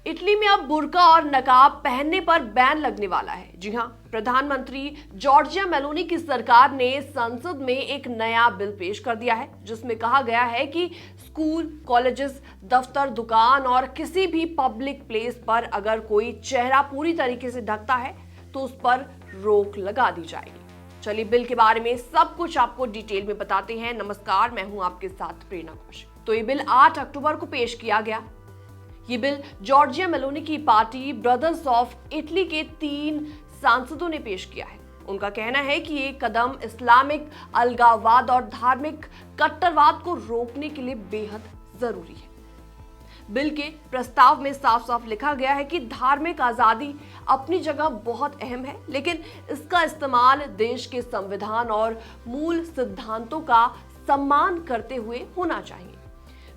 Italy में अब बुर्का और नकाब पहनने पर बैन लगने वाला है। जी हां, प्रधानमंत्री जॉर्जिया मेलोनी की सरकार ने संसद में एक नया बिल पेश कर दिया है, जिसमें कहा गया है कि स्कूल, कॉलेजेस, दफ्तर, दुकान और किसी भी पब्लिक प्लेस पर अगर कोई चेहरा पूरी तरीके से ढकता है तो उस पर रोक लगा दी जाएगी। चलिए बिल के बारे में सब कुछ आपको डिटेल में बताते हैं। नमस्कार, मैं हूं आपके साथ प्रेरणा कौशिक। तो ये बिल 8 अक्टूबर को पेश किया गया। ये बिल जॉर्जिया मेलोनी की पार्टी ब्रदर्स ऑफ इटली के 3 सांसदों ने पेश किया है। उनका कहना है कि ये कदम इस्लामिक अलगाववाद और धार्मिक कट्टरवाद को रोकने के लिए बेहद जरूरी है। बिल के प्रस्ताव में साफ साफ लिखा गया है कि धार्मिक आजादी अपनी जगह बहुत अहम है, लेकिन इसका इस्तेमाल देश के संविधान और मूल सिद्धांतों का सम्मान करते हुए होना चाहिए।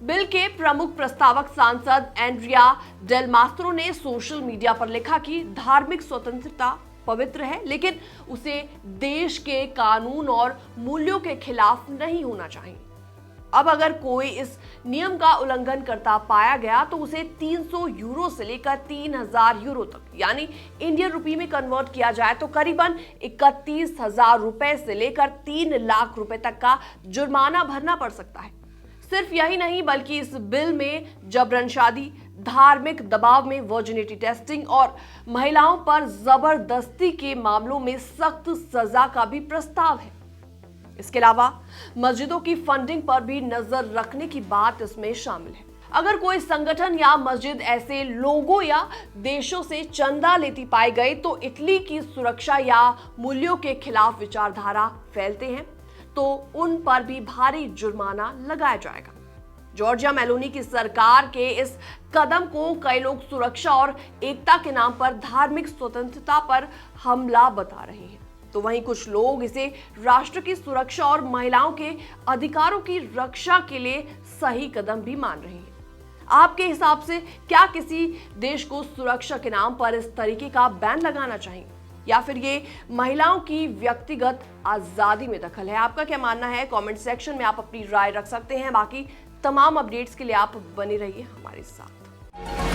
बिल के प्रमुख प्रस्तावक सांसद एंड्रिया डेल मास्त्रो ने सोशल मीडिया पर लिखा कि धार्मिक स्वतंत्रता पवित्र है, लेकिन उसे देश के कानून और मूल्यों के खिलाफ नहीं होना चाहिए। अब अगर कोई इस नियम का उल्लंघन करता पाया गया तो उसे 300 यूरो से लेकर 3000 यूरो तक, यानी इंडियन रुपये में कन्वर्ट किया जाए तो करीबन 31,000 रुपए से लेकर 3 लाख रुपए तक का जुर्माना भरना पड़ सकता है। सिर्फ यही नहीं, बल्कि इस बिल में जबरन शादी, धार्मिक दबाव में वर्जिनिटी टेस्टिंग और महिलाओं पर जबरदस्ती के मामलों में सख्त सजा का भी प्रस्ताव है। इसके अलावा मस्जिदों की फंडिंग पर भी नजर रखने की बात इसमें शामिल है। अगर कोई संगठन या मस्जिद ऐसे लोगों या देशों से चंदा लेती पाई गई तो इटली की सुरक्षा या मूल्यों के खिलाफ विचारधारा फैलते हैं तो उन पर भी भारी जुर्माना लगाया जाएगा। जॉर्जिया मेलोनी की सरकार के इस कदम को कई लोग सुरक्षा और एकता के नाम पर धार्मिक स्वतंत्रता पर हमला बता रहे हैं, तो वहीं कुछ लोग इसे राष्ट्र की सुरक्षा और महिलाओं के अधिकारों की रक्षा के लिए सही कदम भी मान रहे हैं। आपके हिसाब से क्या किसी देश को सुरक्षा के नाम पर इस तरीके का बैन लगाना चाहिए, या फिर ये महिलाओं की व्यक्तिगत आजादी में दखल है? आपका क्या मानना है? कमेंट सेक्शन में आप अपनी राय रख सकते हैं। बाकी तमाम अपडेट्स के लिए आप बने रहिए हमारे साथ।